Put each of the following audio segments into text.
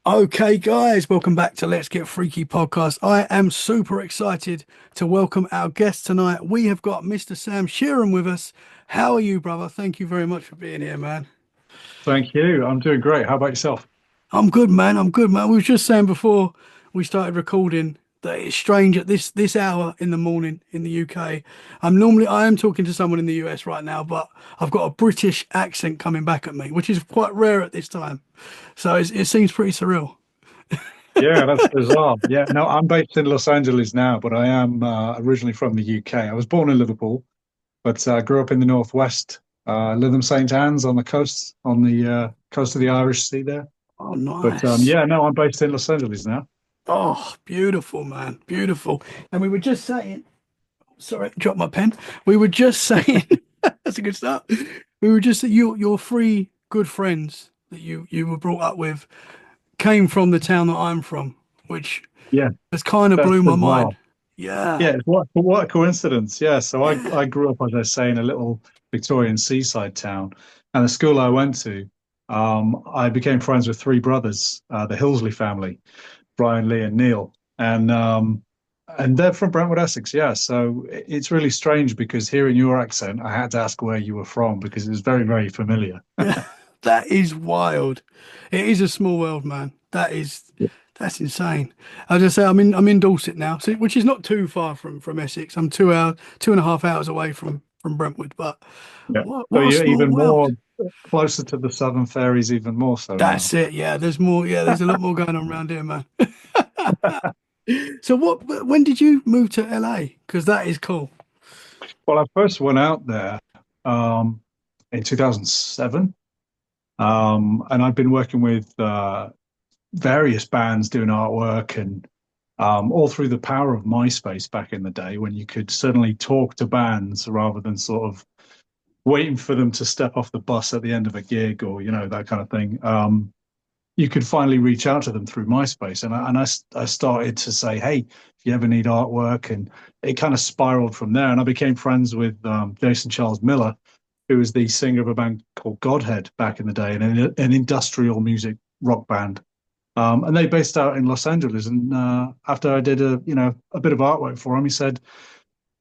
Okay, guys, welcome back to Let's Get Freaky podcast. I am super excited to welcome our guest tonight. We have got Mr. Sam Shearon with us. How are you, brother? Thank you very much for being here, man. Thank you. I'm doing great. How about yourself? I'm good, man. I'm good, man. We were just saying before we started recording that it's strange at this hour in the morning in the UK. I am talking to someone in the US right now, but I've got a British accent coming back at me, which is quite rare at this time. So it seems pretty surreal. Yeah, that's bizarre. Yeah, no, I'm based in Los Angeles now, but I am originally from the UK. I was born in Liverpool, but grew up in the Northwest, Lytham St. Anne's on the coast, on the coast of the Irish Sea there. Oh, But nice. yeah, no, I'm based in Los Angeles now. Oh, beautiful, man. Beautiful. And we were just saying, sorry, dropped my pen. We were just saying, that's a good start. We were just that your three good friends that you were brought up with came from the town that I'm from, which Yeah, has kind of that's blew my bizarre. mind. Yeah. Yeah, what a coincidence. Yeah, so Yeah. I grew up, as I say, in a little Victorian seaside town, and the school I went to, I became friends with three brothers, the Hillsley family, Brian, Lee, and Neil, and they're from Brentwood, Essex. Yeah, so it's really strange because hearing your accent, I had to ask where you were from because it was very, very familiar. Yeah. That is wild. It is a small world, man. That's insane. As I say, I'm in Dorset now, so which is not too far from Essex. I'm 2.5 hours away from Brentwood, but Yeah, so what a you're small even world. more closer to the Southern Fairies, even more so now. That's it. Yeah, there's more. Yeah, there's a lot more going on around here, man. So when did you move to LA? Because that is cool. Well, I first went out there um, in 2007. And I've been working with various bands doing artwork and all through the power of MySpace back in the day when you could suddenly talk to bands rather than sort of waiting for them to step off the bus at the end of a gig or, that kind of thing. You could finally reach out to them through MySpace. I started to say, hey, if you ever need artwork, and it kind of spiraled from there. And I became friends with Jason Charles Miller, who was the singer of a band called Godhead back in the day, and an industrial music rock band. And they based out in Los Angeles. And after I did a bit of artwork for him, he said,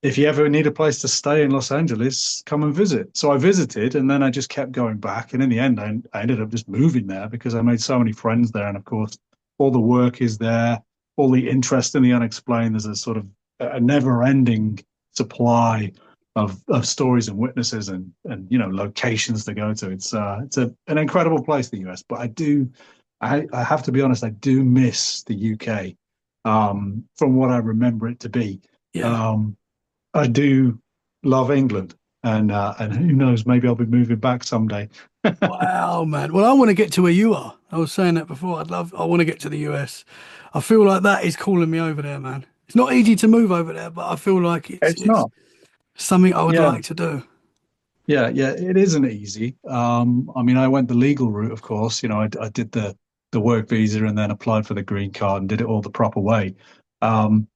if you ever need a place to stay in Los Angeles, come and visit. So I visited, and then I just kept going back. And in the end, I ended up just moving there because I made so many friends there. And of course, all the work is there, all the interest in the unexplained. There's a sort of a never-ending supply of stories and witnesses and locations to go to. It's an incredible place, the US. But I have to be honest, I do miss the UK from what I remember it to be. Yeah. Um, I do love England, and who knows, maybe I'll be moving back someday. Wow, man. Well, I want to get to where you are. I was saying that before. I want to get to the US. I feel like that is calling me over there, man. It's not easy to move over there, but I feel like it's It's it's not. something I would Yeah, like to do. yeah. It isn't easy. I mean, I went the legal route, of course. I did the work visa and then applied for the green card and did it all the proper way. Um,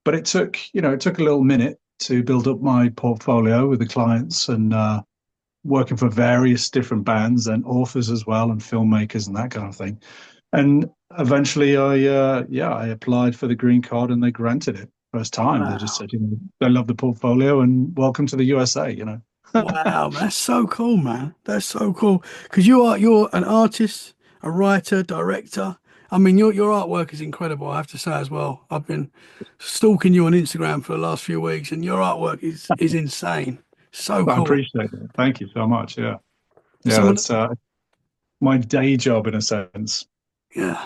but it took a little minute to build up my portfolio with the clients and working for various different bands and authors as well and filmmakers and that kind of thing. And eventually I applied for the green card and they granted it first time. They just Wow. said, they love the portfolio and welcome to the USA. Wow, man. That's so cool, man. That's so cool. Because you're an artist, a writer, director. I mean, your artwork is incredible, I have to say as well. I've been stalking you on Instagram for the last few weeks, and your artwork is insane. So I cool. appreciate it. Thank you so much. Yeah. Yeah, Some of that's the, my day job in a sense. yeah,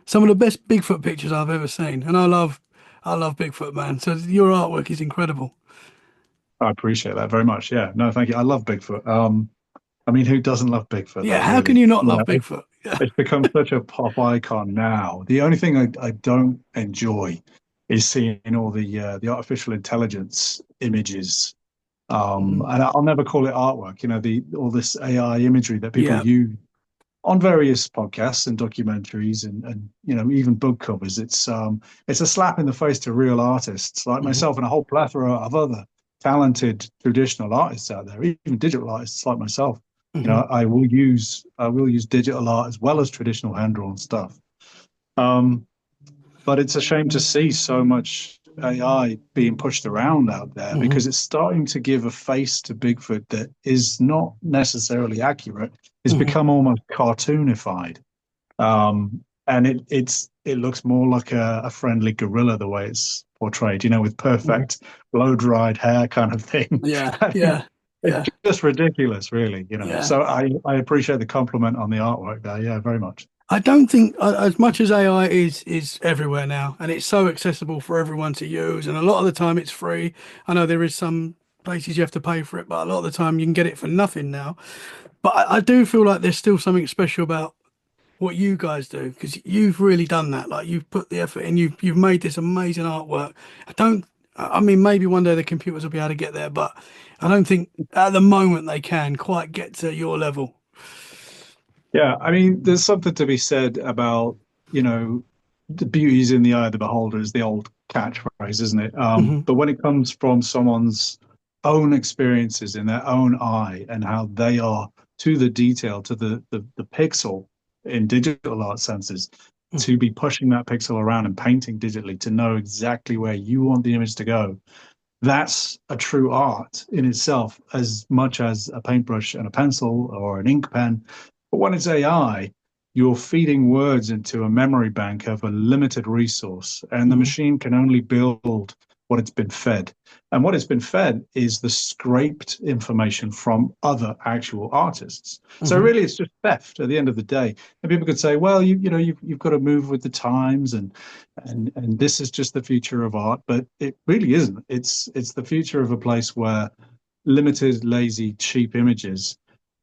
some of the best Bigfoot pictures I've ever seen, and I love Bigfoot, man. So your artwork is incredible. I appreciate that very much. Yeah. No, thank you. I love Bigfoot. I mean, who doesn't love Bigfoot Yeah, though, how can really? you not Yeah. love Bigfoot? Yeah. It's become such a pop icon now. The only thing I don't enjoy is seeing all the artificial intelligence images. Mm. And I'll never call it artwork. The all this AI imagery that people Yeah. use on various podcasts and documentaries and even book covers. It's a slap in the face to real artists like Mhm. myself and a whole plethora of other talented traditional artists out there, even digital artists like myself. Mhm. I will use digital art as well as traditional hand drawn stuff. Um, but it's a shame to see so much AI being pushed around out there Hmm. because it's starting to give a face to Bigfoot that is not necessarily accurate. It's Hmm. become almost cartoonified. And it looks more like a friendly gorilla the way it's portrayed, with Hmm. perfect blow-dried hair kind of thing. Yeah, I mean, yeah, it's yeah, just ridiculous, really. yeah. So I appreciate the compliment on the artwork there. Yeah, very much. I don't think as much as AI is everywhere now, and it's so accessible for everyone to use, and a lot of the time it's free. I know there is some places you have to pay for it, but a lot of the time you can get it for nothing now. But I do feel like there's still something special about what you guys do because you've really done that. Like you've put the effort in, you've made this amazing artwork. I don't. I mean, maybe one day the computers will be able to get there, but I don't think at the moment they can quite get to your level. Yeah, I mean, there's something to be said about, you know, the beauty's in the eye of the beholder is the old catchphrase, isn't it? Hmm. But when it comes from someone's own experiences in their own eye and how they are to the detail, to the pixel in digital art senses, to be pushing that pixel around and painting digitally to know exactly where you want the image to go, that's a true art in itself, as much as a paintbrush and a pencil or an ink pen. But when it's AI, you're feeding words into a memory bank of a limited resource, and the Hmm. machine can only build what it's been fed. And what it's been fed is the scraped information from other actual artists. So Hmm. really, it's just theft at the end of the day. And people could say, well, you've got to move with the times, and this is just the future of art, but it really isn't. It's the future of a place where limited, lazy, cheap images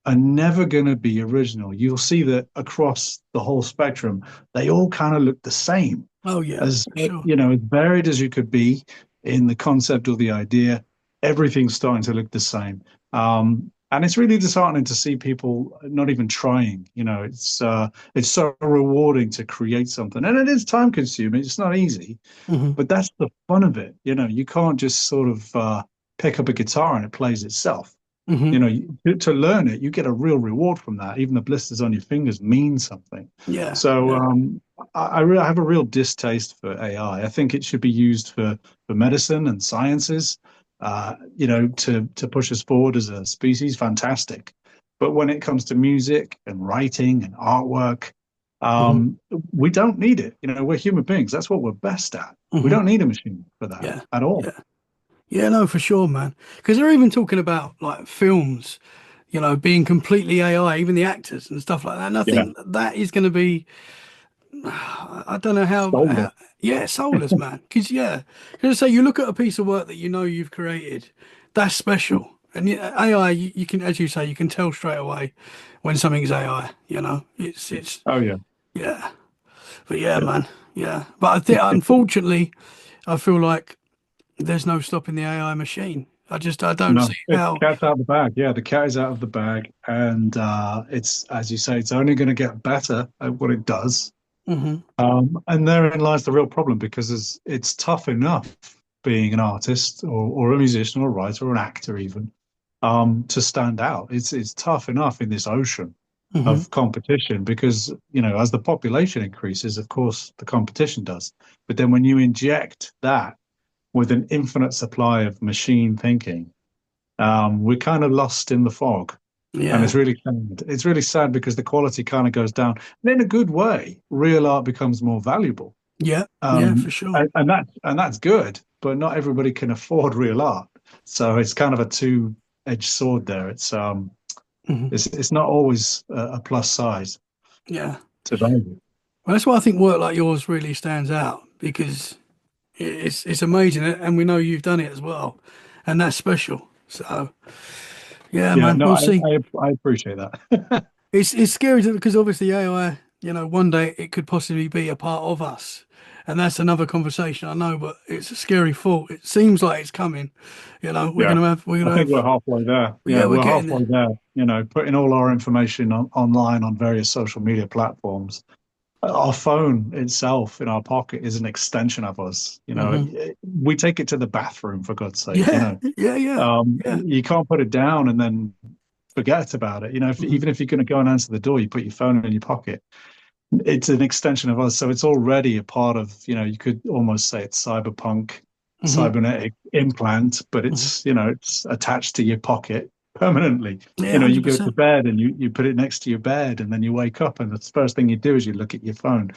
are never going to be original. You'll see that across the whole spectrum, they all kind of look the same. Oh yeah, As for sure. as varied as you could be in the concept or the idea, everything's starting to look the same. And it's really disheartening to see people not even trying. It's so rewarding to create something, and it is time consuming. It's not easy, Hmm. but that's the fun of it. You can't just sort of pick up a guitar and it plays itself. Hmm. To learn it, you get a real reward from that. Even the blisters on your fingers mean something. Yeah, So yeah. I have a real distaste for AI. I think it should be used for medicine and sciences, to push us forward as a species. Fantastic. But when it comes to music and writing and artwork, Hmm. um, we don't need it. We're human beings. That's what we're best at. We Hmm. don't need a machine for that Yeah, at all. yeah. Yeah, no, for sure, man. Because they're even talking about like films, being completely AI, even the actors and stuff like that. And I Yeah. think that is going to be, I don't know how Soulless. yeah, soulless, man. Because, yeah, because say you look at a piece of work that you know you've created, that's special. And AI, you can, as you say, you can tell straight away when something's AI, Oh yeah. yeah. But yeah, Yeah. man, yeah. But I think, unfortunately, I feel like there's no stopping the AI machine. I don't No, see it's how. cat's out of the bag. Yeah, the cat is out of the bag, and it's as you say, it's only going to get better at what it does. Hmm. And therein lies the real problem because it's tough enough being an artist or a musician or a writer or an actor even to stand out. It's tough enough in this ocean Hmm. of competition because as the population increases, of course the competition does. But then when you inject that with an infinite supply of machine thinking, we're kind of lost in the fog. And it's Yeah, really sad. It's really sad because the quality kind of goes down. And in a good way, real art becomes more valuable. yeah, yeah, for sure. And that's good, but not everybody can afford real art. So it's kind of a two-edged sword there. It's Hmm. it's not always a plus size Yeah. to value. Well, that's why I think work like yours really stands out because it's amazing, and we know you've done it as well, and that's special. So yeah, Yeah, man, no, we'll I see. I, I appreciate that. It's scary because obviously AI, one day it could possibly be a part of us, and that's another conversation I know, but it's a scary thought. It seems like it's coming. Yeah. We're I gonna think we're have, halfway there. yeah, Yeah, we're we're getting halfway there. there. Putting all our information online on various social media platforms. Our phone itself in our pocket is an extension of us. Hmm. We take it to the bathroom for God's sake. Yeah, yeah, yeah, yeah. You can't put it down and then forget about it. Hmm. Even if you're going to go and answer the door, you put your phone in your pocket. it's an extension of us. So it's already a part of, you could almost say it's cyberpunk, Hmm. cybernetic implant, but Hmm. it's attached to your pocket permanently. Yeah, You go to 100%. bed and you put it next to your bed, and then you wake up and the first thing you do is you look at your phone.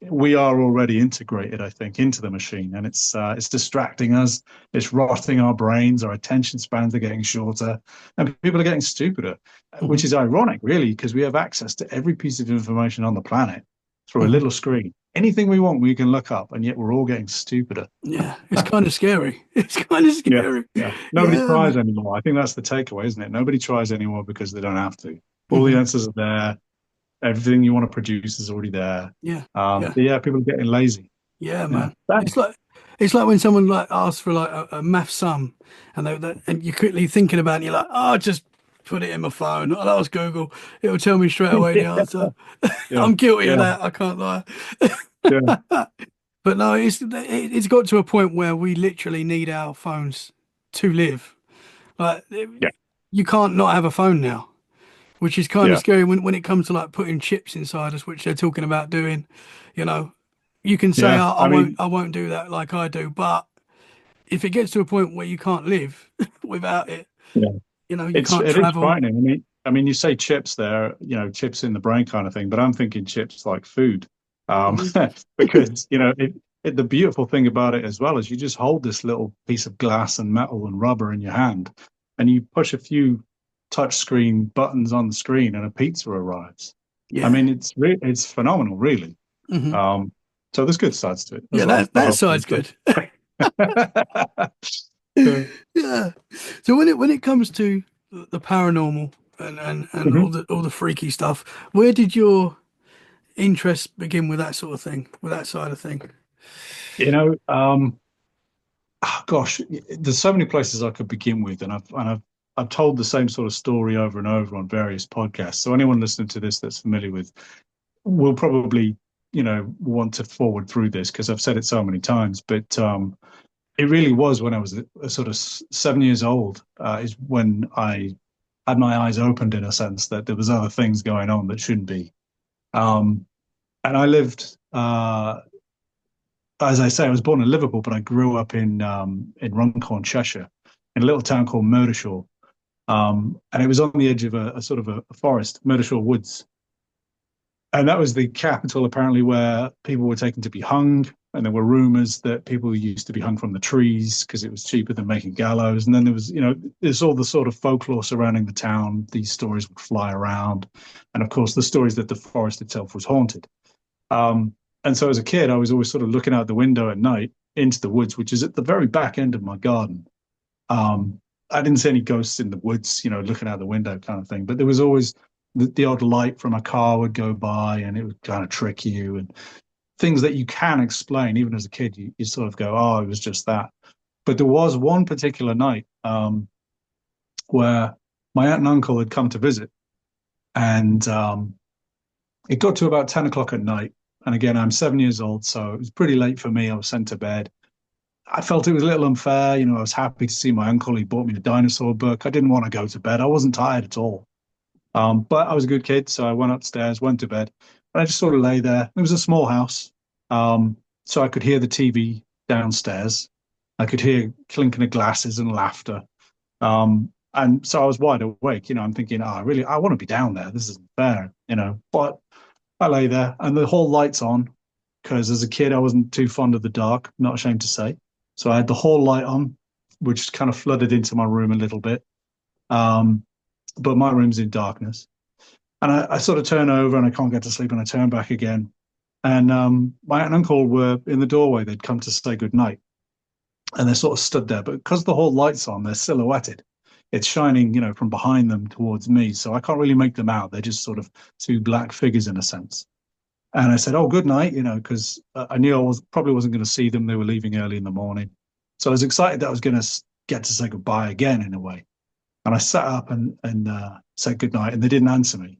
We are already integrated, I think, into the machine, and it's distracting us. It's rotting our brains. Our attention spans are getting shorter, and people are getting stupider, Hmm. which is ironic, really, because we have access to every piece of information on the planet through a Hmm. little screen. Anything we want, we can look up, and yet we're all getting stupider. Yeah, it's kind of scary. It's kind of Yeah, scary. yeah. Nobody Yeah, tries man. anymore. I think that's the takeaway, isn't it? Nobody tries anymore because they don't have to. All the Hmm. answers are there. Everything you want to produce is already there. Yeah, yeah, But yeah, people are getting lazy. yeah, Yeah. man. It's like when someone like asks for like a math sum, and and you're quickly thinking about it, and you're like, oh, just put it in my phone. I'll ask Google. It'll tell me straight away the answer. Yeah, I'm guilty of yeah, that. I can't lie. yeah, But no, it's got to a point where we literally need our phones to live. Like yeah, you can't not have a phone now, which is kind of yeah, scary when it comes to like putting chips inside us, which they're talking about doing. You know, you can say, yeah. oh, I mean, I won't do that like I do, but if it gets to a point where you can't live without it, yeah. you It's can't it is travel. frightening. I mean, you say chips there, chips in the brain kind of thing, but I'm thinking chips like food, Hmm. because the beautiful thing about it as well is you just hold this little piece of glass and metal and rubber in your hand, and you push a few touch screen buttons on the screen, and a pizza arrives. I Yeah. mean, it's phenomenal, really. Hmm. Um, so there's good sides to it as Yeah, well. that Not that all side's bad good. stuff. Yeah. Yeah. So when it comes to the paranormal and Mhm. all the freaky stuff, where did your interest begin with that sort of thing, with that side of thing? You know, um, gosh, there's so many places I could begin with, and I've told the same sort of story over and over on various podcasts. So anyone listening to this that's familiar with will probably, want to forward through this because I've said it so many times. But it really was when I was a sort of 7 years old, is when I had my eyes opened in a sense that there was other things going on that shouldn't be. Um, and I lived, as I say, I was born in Liverpool, but I grew up in Runcorn, Cheshire, in a little town called Murdershaw. And it was on the edge of a sort of a forest, Murdershaw Woods. And that was the capital, apparently, where people were taken to be hung. And there were rumors that people used to be hung from the trees because it was cheaper than making gallows. And then there's all the sort of folklore surrounding the town. These stories would fly around. And of course, the stories that the forest itself was haunted. Um, and so as a kid, I was always sort of looking out the window at night into the woods, which is at the very back end of my garden. Um, I didn't see any ghosts in the woods, looking out the window kind of thing, but there was always the odd light from a car would go by and it would kind of trick you, and things that you can explain. Even as a kid, you sort of go, oh, it was just that. But there was one particular night, where my aunt and uncle had come to visit, and it got to about 10 o'clock at night. And again, I'm 7 years old, so it was pretty late for me. I was sent to bed. I felt it was a little unfair. I was happy to see my uncle. He bought me a dinosaur book. I didn't want to go to bed. I wasn't tired at all. But I was a good kid, so I went upstairs, went to bed, and I just sort of lay there. It was a small house, so I could hear the TV downstairs. I could hear clinking of glasses and laughter. And so I was wide awake. I'm thinking, oh, really, I want to be down there. This isn't fair. But I lay there, and the whole light's on because as a kid, I wasn't too fond of the dark, not ashamed to say. So I had the whole light on, which kind of flooded into my room a little bit. Um, but my room's in darkness. And I sort of turn over and I can't get to sleep, and I turn back again. And my aunt and uncle were in the doorway. They'd come to say goodnight. And they sort of stood there. But because the whole light's on, they're silhouetted. It's shining, from behind them towards me. So I can't really make them out. They're just sort of two black figures in a sense. And I said, "Oh, good night," because I knew probably wasn't going to see them. They were leaving early in the morning, so I was excited that I was going to get to say goodbye again in a way. And I sat up and said good night, and they didn't answer me.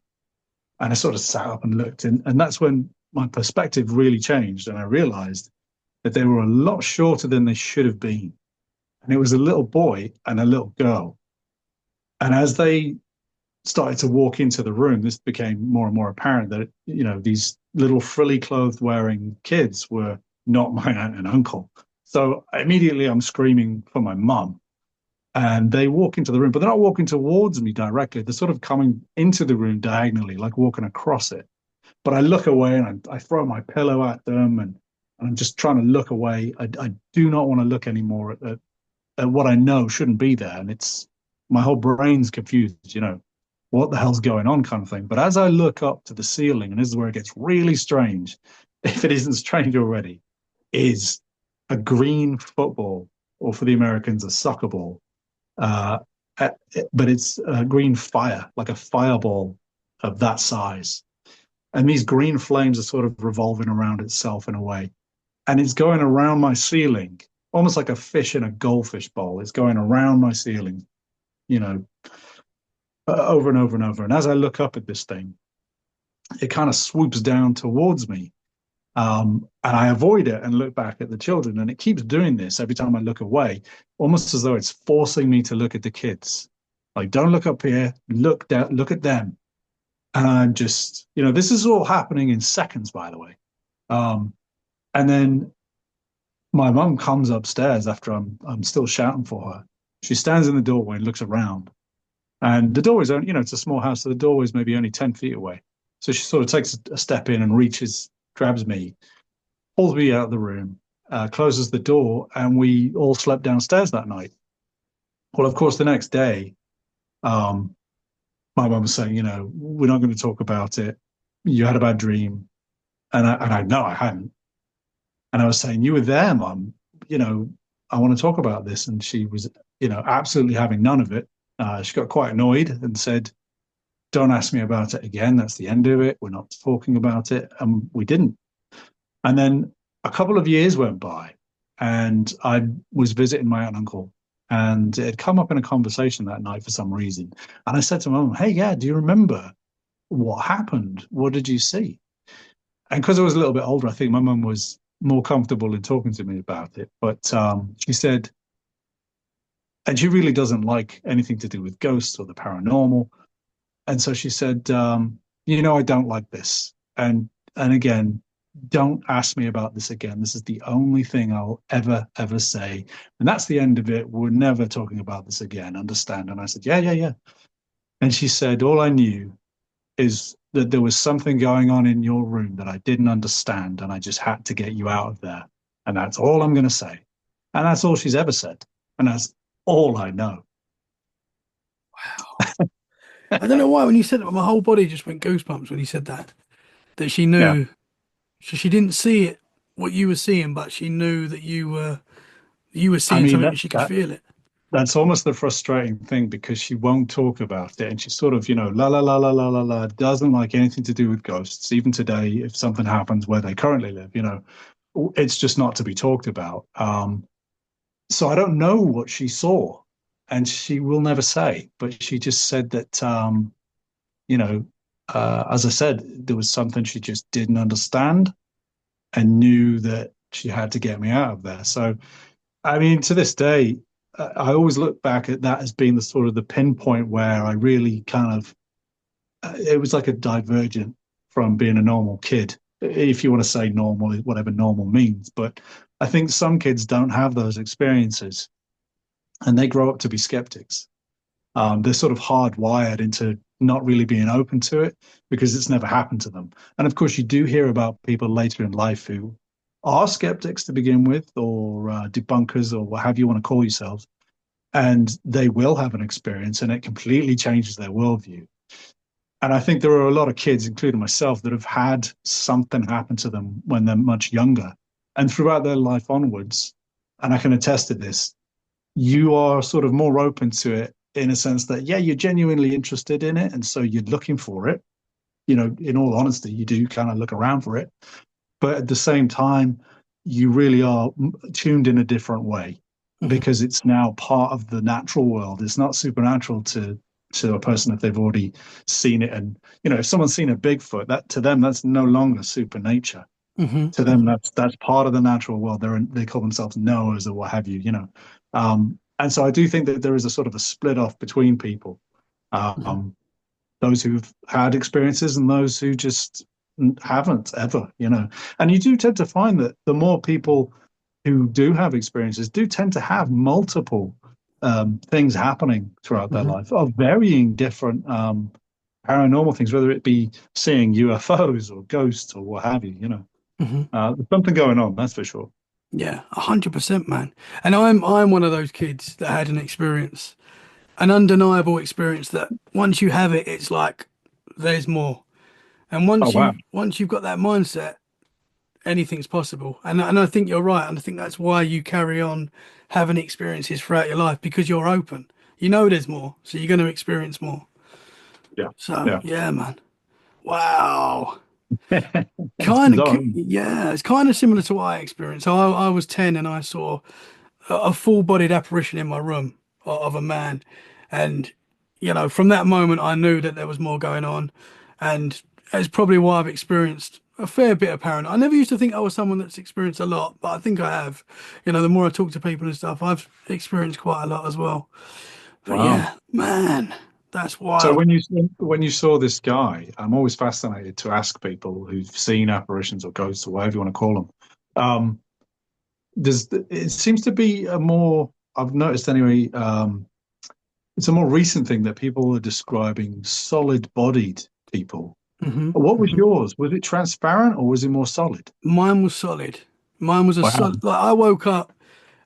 And I sort of sat up and looked, and that's when my perspective really changed, and I realised that they were a lot shorter than they should have been. And it was a little boy and a little girl. And as they started to walk into the room, this became more and more apparent that these little frilly clothed wearing kids were not my aunt and uncle. So immediately I'm screaming for my mum. And they walk into the room, but they're not walking towards me directly. They're sort of coming into the room diagonally, like walking across it. But I look away and I throw my pillow at them, and I'm just trying to look away. I do not want to look anymore at what I know shouldn't be there. And it's my whole brain's confused, what the hell's going on kind of thing. But as I look up to the ceiling, and this is where it gets really strange, if it isn't strange already, is a green football, or for the Americans, a soccer ball. Uh, but it's a green fire, like a fireball of that size. And these green flames are sort of revolving around itself in a way. And it's going around my ceiling, almost like a fish in a goldfish bowl. It's going around my ceiling, you know, over and over and over. And as I look up at this thing, it kind of swoops down towards me. And I avoid it and look back at the children. And it keeps doing this every time I look away, almost as though it's forcing me to look at the kids. Like, don't look up here, look down, look at them. And I'm just, this is all happening in seconds, by the way. And then my mum comes upstairs after I'm still shouting for her. She stands in the doorway and looks around. And the doorway's only, it's a small house, so the doorway's maybe only 10 feet away. So she sort of takes a step in and reaches, grabs me, pulls me out of the room, closes the door, and we all slept downstairs that night. Well, of course, the next day, my mum was saying, we're not going to talk about it. You had a bad dream. And I know I hadn't. And I was saying, you were there, Mum. I want to talk about this. And she was, absolutely having none of it. She got quite annoyed and said, don't ask me about it again. That's the end of it. We're not talking about it. And we didn't. And then a couple of years went by and I was visiting my aunt and uncle. And it had come up in a conversation that night for some reason. And I said to Mum, hey, yeah, do you remember what happened? What did you see? And because I was a little bit older, I think my mum was more comfortable in talking to me about it. But she said, and she really doesn't like anything to do with ghosts or the paranormal. And so she said, I don't like this. And again, don't ask me about this again. This is the only thing I'll ever say. And that's the end of it. We're never talking about this again. Understand? And I said, yeah, yeah, yeah. And she said, all I knew is that there was something going on in your room that I didn't understand, and I just had to get you out of there. And that's all I'm going to say. And that's all she's ever said. And that's all I know. Wow. I don't know why when you said it, my whole body just went goosebumps when you said that. That she Yeah. knew. So she didn't see it, what you were seeing, but she knew that you were I seeing mean, something that, and she could that feel it. that's almost the frustrating thing because she won't talk about it and she sort of, la la la la la la la, doesn't like anything to do with ghosts. Even today, if something happens where they currently live, it's just not to be talked about. So I don't know what she saw, and she will never say. But she just said that, you know, as I said, there was something she just didn't understand and knew that she had to get me out of there. So, I mean, to this day, I always look back at that as being the sort of the pinpoint where I really kind of, it was like a divergent from being a normal kid, if you want to say normal, whatever normal means. But I think some kids don't have those experiences and they grow up to be skeptics. They're sort of hardwired into not really being open to it because it's never happened to them. And of course, you do hear about people later in life who are skeptics to begin with, or debunkers, or what have you want to call yourselves, and they will have an experience, and it completely changes their worldview. And I think there are a lot of kids, including myself, that have had something happen to them when they're much younger, and throughout their life onwards. And I can attest to this, you are sort of more open to it in a sense that, yeah, you're genuinely interested in it. And so you're looking for it. In all honesty, you do kind of look around for it. But at the same time, you really are tuned in a different way Mhm. because it's now part of the natural world. It's not supernatural to a person if they've already seen it. And, if someone's seen a Bigfoot, that to them, that's no longer supernature. Mhm. To them, Mhm. that's part of the natural world. They call themselves knowers or what have you. And so I do think that there is a sort of a split off between people, Mhm. those who've had experiences and those who just haven't ever, And you do tend to find that the more people who do have experiences do tend to have multiple things happening throughout their Hmm. life of varying different paranormal things, whether it be seeing UFOs or ghosts or what have you. Hmm. There's something going on, that's for sure. Yeah, 100%, man. And I'm one of those kids that had an experience, an undeniable experience that once you have it, it's like there's more. And Oh, wow. once you've got that mindset, anything's possible. And I think you're right. And I think that's why you carry on having experiences throughout your life because you're open. You know there's more, so you're going to experience more. Yeah. So Yeah. yeah, man. Wow. It's bizarre, isn't it? Yeah, it's kind of similar to what I experienced. So I was 10 and I saw a full-bodied apparition in my room of a man. And, from that moment, I knew that there was more going on. And it's probably why I've experienced a fair bit of paranoia. I never used to think I was someone that's experienced a lot, but I think I have. The more I talk to people and stuff, I've experienced quite a lot as well. But Wow. yeah, man, that's So wild. when you saw this guy, I'm always fascinated to ask people who've seen apparitions or ghosts or whatever you want to call them. Um, it seems to be a more I've noticed anyway. It's a more recent thing that people are describing solid-bodied people. Hmm. What was Hmm. yours? Was it transparent or was it more solid? Mine was solid. Mine was a Wow. solid. Like I woke up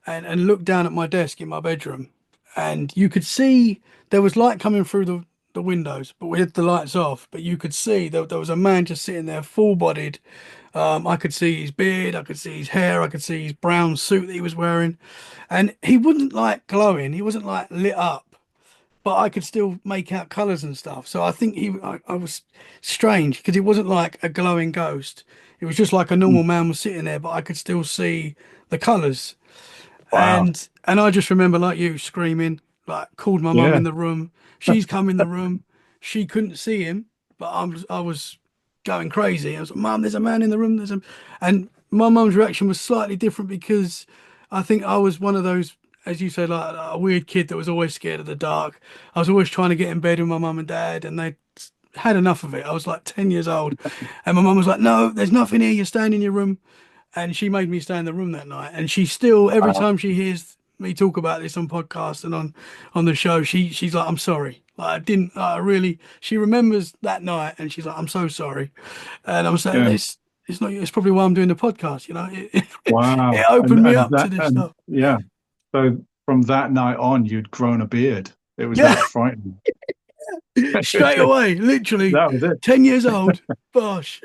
and looked down at my desk in my bedroom, and you could see there was light coming through the windows, but we had the lights off. But you could see there was a man just sitting there, full bodied. I could see his beard, I could see his hair, I could see his brown suit that he was wearing, and he wasn't like glowing. He wasn't like lit up, but I could still make out colors and stuff. So I think I was strange because it wasn't like a glowing ghost. It was just like a normal man was sitting there, but I could still see the colors. Wow. And I just remember like you screaming, like called my mum Yeah. in the room. She's come in the room. She couldn't see him, but I was going crazy. I was like, Mum, there's a man in the room. And my mum's reaction was slightly different because I think I was one of those, as you said, like a weird kid that was always scared of the dark. I was always trying to get in bed with my mum and dad, and they had enough of it. I was like 10 years old, and my mum was like, "No, there's nothing here. You stay in your room." And she made me stay in the room that night. And she still, every Wow. time she hears me talk about this on podcasts and on the show, she's like, "I'm sorry. Like I didn't. I really." She remembers that night, and she's like, "I'm so sorry." And I'm saying Yeah. this. It's not. It's probably why I'm doing the podcast. It Wow. And opened me and up to that this and stuff. yeah. So from that night on, you'd grown a beard. It was Yeah, that frightening. straight away, literally, That was it. 10 years old. Bosh.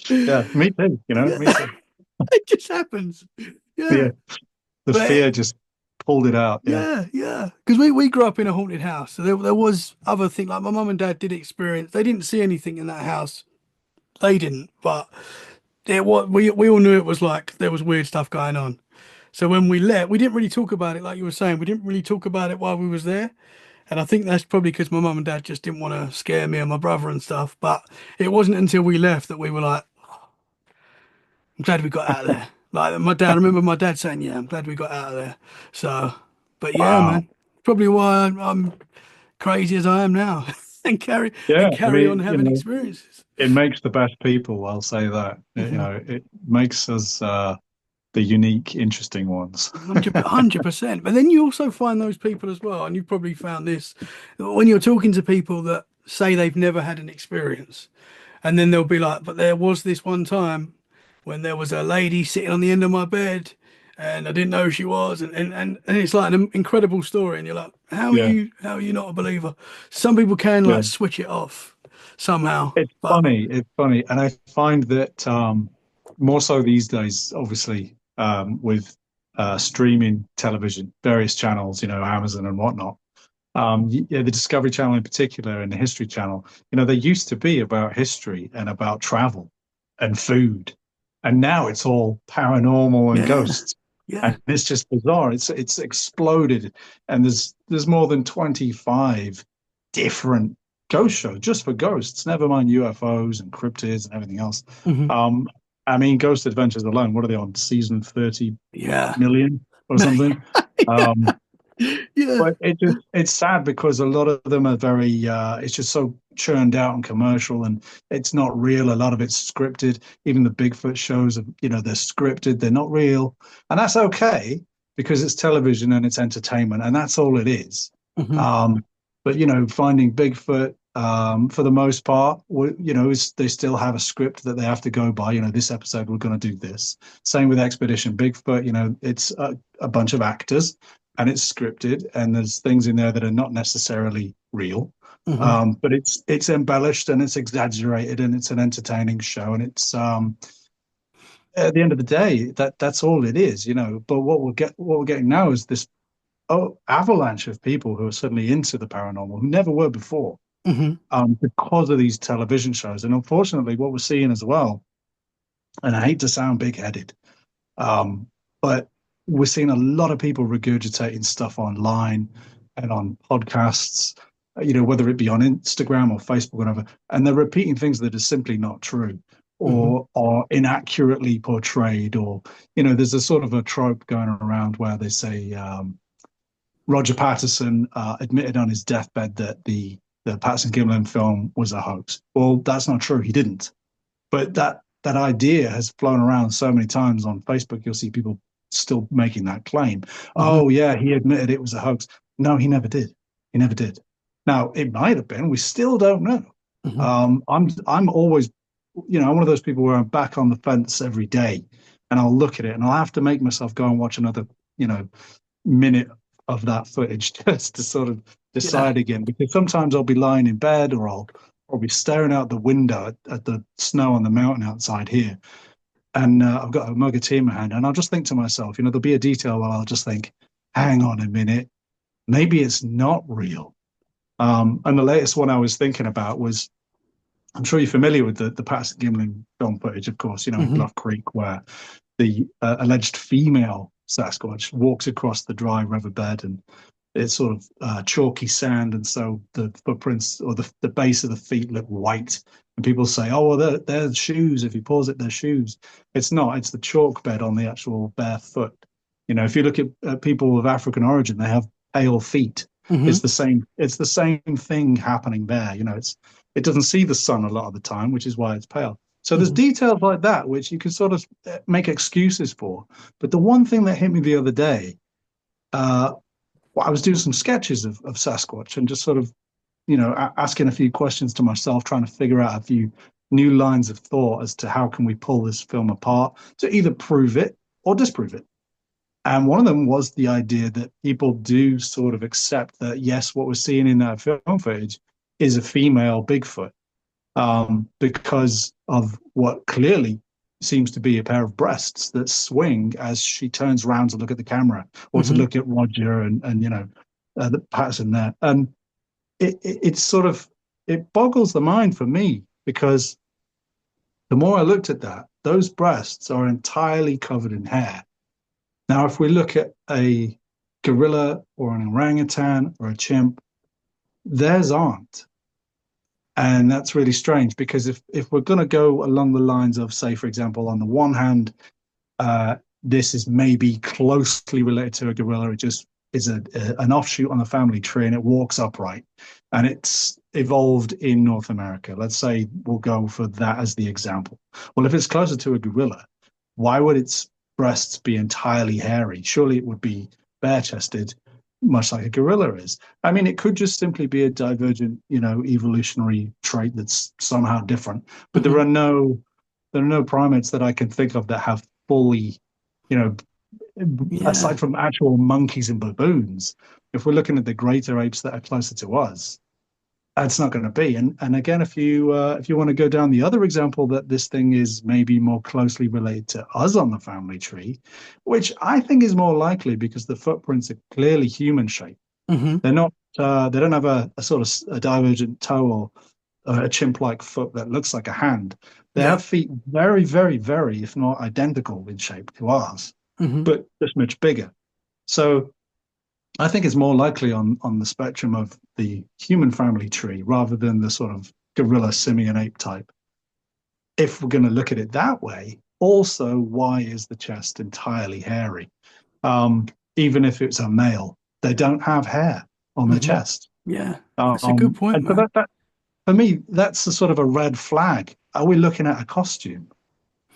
Yeah, me too. Me Yeah, too. it just happens. Yeah, Yeah, the but fear just pulled it out. Yeah, yeah. Because we grew up in a haunted house, so there was other things like my mum and dad did experience. They didn't see anything in that house. They didn't, but it was we all knew it was like there was weird stuff going on. So when we left, we didn't really talk about it, like you were saying. We didn't really talk about it while we was there, and I think that's probably because my mum and dad just didn't want to scare me and my brother and stuff. But it wasn't until we left that we were like, I'm glad we got out of there. Like my dad, I remember my dad saying, "Yeah, I'm glad we got out of there." So, but yeah, wow. man, probably why I'm crazy as I am now, and carry Yeah, and I carry on mean, having experiences. it makes the best people. I'll say that. Hmm. It makes us the unique, interesting ones. 100%. But then you also find those people as well, and you've probably found this when you're talking to people that say they've never had an experience, and then they'll be like, "But there was this one time when there was a lady sitting on the end of my bed." And I didn't know who she was, and it's like an incredible story, and you're like, Yeah, how are you not a believer? Some people can yeah. like switch it off somehow, It's but funny. It's funny, and I find that more so these days, obviously, with streaming television, various channels, Amazon and whatnot. Yeah, the Discovery Channel in particular, and the History Channel. They used to be about history and about travel and food, and now it's all paranormal and yeah, ghosts, yeah, and it's just bizarre. It's exploded, and there's more than 25 different ghost shows just for ghosts. Never mind UFOs and cryptids and everything else. hmm, Um, I mean, Ghost Adventures alone. What are they on season 30 yeah. million or something? Um, Yeah. But it's sad because a lot of them are very it's just so churned out and commercial, and it's not real. A lot of it's scripted. Even the Bigfoot shows, they're scripted, they're not real. And that's okay because it's television and it's entertainment, and that's all it is. Hmm. Um, but finding Bigfoot, for the most part, they still have a script that they have to go by. This episode we're going to do this. Same with Expedition Bigfoot. It's a bunch of actors and it's scripted, and there's things in there that are not necessarily real. Hmm. But it's embellished and it's exaggerated and it's an entertaining show, and it's at the end of the day that's all it is. But what we're getting now is this avalanche of people who are suddenly into the paranormal who never were before, Hmm. because of these television shows. And unfortunately, what we're seeing as well, and I hate to sound big-headed, but we're seeing a lot of people regurgitating stuff online and on podcasts, whether it be on Instagram or Facebook, whatever, and they're repeating things that are simply not true Hmm. or are inaccurately portrayed. Or, there's a sort of a trope going around where they say Roger Patterson admitted on his deathbed that the Patterson Gimlin film was a hoax. Well, that's not true. He didn't. But that idea has flown around so many times on Facebook. You'll see people still making that claim. Hmm. Oh yeah, he admitted it was a hoax. No, he never did. He never did. Now it might have been. We still don't know. Hmm. I'm always, I'm one of those people where I'm back on the fence every day, and I'll look at it and I'll have to make myself go and watch another, minute of that footage just to sort of Yeah. decide again. Because sometimes I'll be lying in bed, or I'll be staring out the window at the snow on the mountain outside here, and I've got a mug of tea in my hand, and I'll just think to myself, there'll be a detail where I'll just think, hang on a minute, maybe it's not real. And the latest one I was thinking about was, I'm sure you're familiar with the Patterson Gimlin film footage, of course, in Hmm. Bluff Creek, where the alleged female Sasquatch walks across the dry riverbed, and it's sort of chalky sand, and so the footprints or the base of the feet look white. And people say, "Oh, well, they're shoes. If you pause it, they're shoes." It's not. It's the chalk bed on the actual bare foot. If you look at people of African origin, they have pale feet. Hmm. It's the same. It's the same thing happening there. It doesn't see the sun a lot of the time, which is why it's pale. So there's Hmm. details like that which you can sort of make excuses for. But the one thing that hit me the other day, uh, well, I was doing some sketches of Sasquatch and just sort of, asking a few questions to myself, trying to figure out a few new lines of thought as to how can we pull this film apart to either prove it or disprove it. And one of them was the idea that people do sort of accept that, yes, what we're seeing in that film footage is a female Bigfoot, because of what clearly seems to be a pair of breasts that swing as she turns around to look at the camera or to Hmm. look at Roger and the Patterson there. And it's sort of, it boggles the mind for me because the more I looked at that, those breasts are entirely covered in hair. Now, if we look at a gorilla or an orangutan or a chimp, theirs aren't. And that's really strange because if we're going to go along the lines of, say, for example, on the one hand, uh, this is maybe closely related to a gorilla. It just is an offshoot on the family tree, and it walks upright, and it's evolved in North America. Let's say we'll go for that as the example. Well, if it's closer to a gorilla, why would its breasts be entirely hairy? Surely it would be bare chested, much like a gorilla is. I mean, it could just simply be a divergent, evolutionary trait that's somehow different. But Hmm. there are no primates that I can think of that have fully, you know, Yeah. aside from actual monkeys and baboons. If we're looking at the greater apes that are closer to us, that's not going to be. And again, if you want to go down the other example that this thing is maybe more closely related to us on the family tree, which I think is more likely because the footprints are clearly human shaped. Hmm. They're not. They don't have a sort of a divergent toe or a chimp-like foot that looks like a hand. They Yeah. have feet very, very, very, if not identical in shape to ours, Hmm. but just much bigger. So I think it's more likely on the spectrum of the human family tree rather than the sort of gorilla, simian, ape type. If we're going to look at it that way, also, why is the chest entirely hairy? Even if it's a male. they don't have hair on their Hmm. chest. Yeah, that's a good point, And so man. that for me, that's a sort of a red flag. Are we looking at a costume?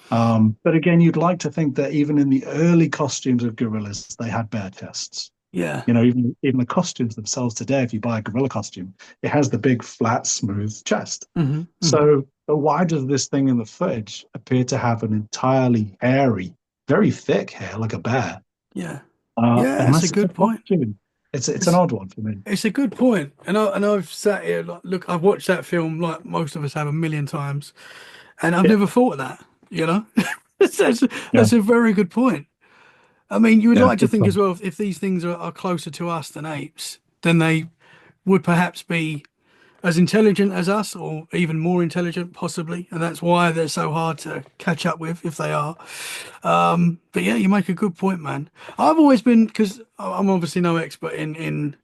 But again, you'd like to think that even in the early costumes of gorillas, they had bare chests. Yeah. You know, even the costumes themselves today, if you buy a gorilla costume, it has the big, flat, smooth chest. Hmm. Hmm. So, but why does this thing in the footage appear to have an entirely hairy, very thick hair like a bear? Yeah. Yeah, that's a Unless it's a good point. costume, it's an It's odd one for me. it's a good point. And I've sat here like, look, I've watched that film like most of us have a million times, and I've Yeah, never thought of that, you know? That's yeah, that's a very good point. I mean, you would yeah. like to Good think as fun. well, if these things are closer to us than apes, then they would perhaps be as intelligent as us or even more intelligent, possibly. And that's why they're so hard to catch up with if they are. But yeah, you make a good point, man. I've always been, because I'm obviously no expert in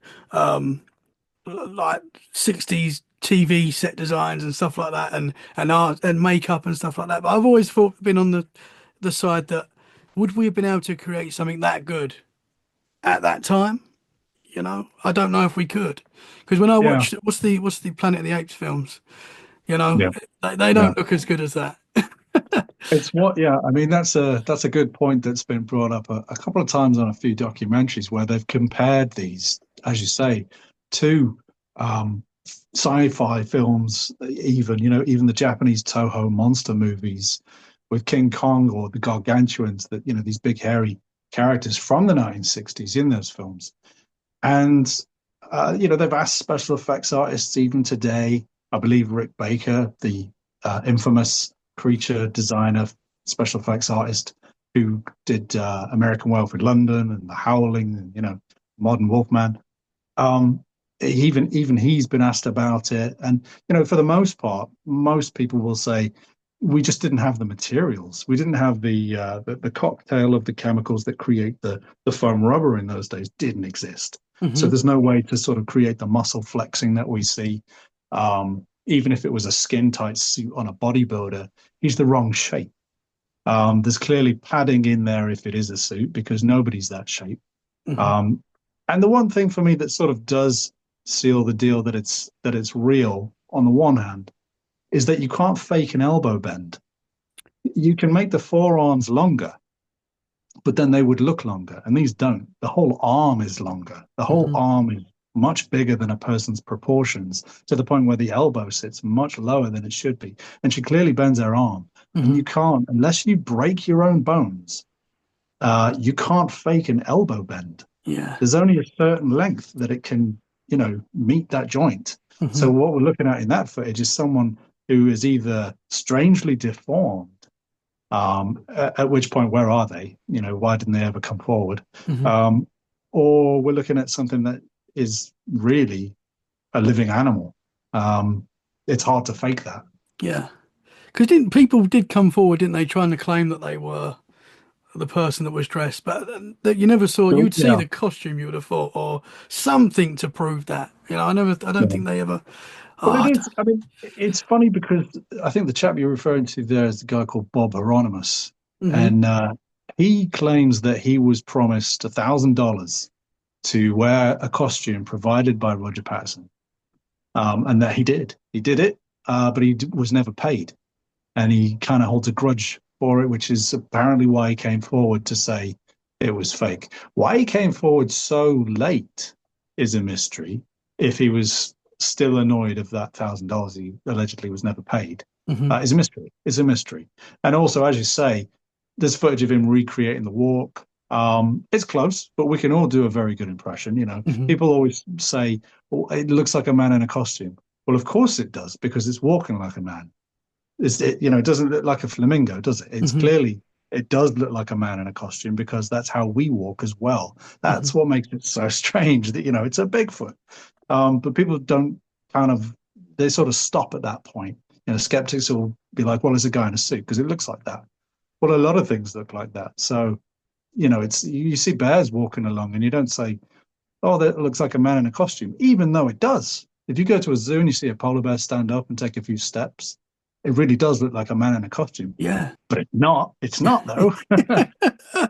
like 60s TV set designs and stuff like that and art and makeup and stuff like that. But I've always thought been on the side that would we have been able to create something that good at that time? You know, I don't know if we could. Because when I Yeah, watched what's the Planet of the Apes films, you know, yeah, they yeah. don't look as good as that. It's what, yeah. I mean, that's a good point that's been brought up a couple of times on a few documentaries where they've compared these, as you say, to um, sci-fi films, even even the Japanese Toho monster movies with King Kong or the Gargantuans, that these big hairy characters from the 1960s in those films. And they've asked special effects artists even today. I believe Rick Baker, the infamous creature designer, special effects artist who did American Werewolf in London and The Howling and Modern Wolfman. Um, even he's been asked about it, and for the most part, most people will say we just didn't have the materials. We didn't have the cocktail of the chemicals that create the foam rubber in those days didn't exist. So Hmm. there's no way to sort of create the muscle flexing that we see. Even if it was a skin tight suit on a bodybuilder, he's the wrong shape. There's clearly padding in there if it is a suit because nobody's that shape. Hmm. Um, and the one thing for me that sort of does seal the deal that it's real on the one hand is that you can't fake an elbow bend. You can make the forearms longer, but then they would look longer, and these don't. The whole arm is longer. The whole Hmm. arm is much bigger than a person's proportions to the point where the elbow sits much lower than it should be. And she clearly bends her arm. And Hmm. you can't, unless you break your own bones, you can't fake an elbow bend. Yeah. There's only a certain length that it can, meet that joint. So Hmm. what we're looking at in that footage is someone who is either strangely deformed, at which point, where are they? Why didn't they ever come forward? Hmm. Um, or we're looking at something that is really a living animal. Um, it's hard to fake that. Yeah. Because didn't people did come forward, didn't they, trying to claim that they were the person that was dressed, but that you never saw. So, You'd see yeah, the costume, you would have thought, or something to prove that. You know, I don't yeah. think they ever. Oh, Well, it is. I mean, it's funny because I think the chap you're referring to there is the guy called Bob Hieronymus, hmm. and he claims that he was promised $1,000 to wear a costume provided by Roger Patterson, and that he did. He did it, but was never paid, and he kind of holds a grudge for it, which is apparently why he came forward to say it was fake. Why he came forward so late is a mystery. If he was still annoyed of that $1,000 he allegedly was never paid, Hmm. is a mystery. It's a mystery. And also, as you say, there's footage of him recreating the walk. It's close, but we can all do a very good impression. Hmm. People always say, "Oh, it looks like a man in a costume." Well, of course it does, because it's walking like a man. It doesn't look like a flamingo, does it? It's Hmm. clearly, it does look like a man in a costume because that's how we walk as well. Hmm. That's what makes it so strange that it's a Bigfoot. But people don't kind of they sort of stop at that point. Skeptics will be like, "Well, it's a guy in a suit because it looks like that." Well, a lot of things look like that. So it's you see bears walking along, and you don't say, "Oh, that looks like a man in a costume," even though it does. If you go to a zoo and you see a polar bear stand up and take a few steps, it really does look like a man in a costume. Yeah. But it's not. It's not though.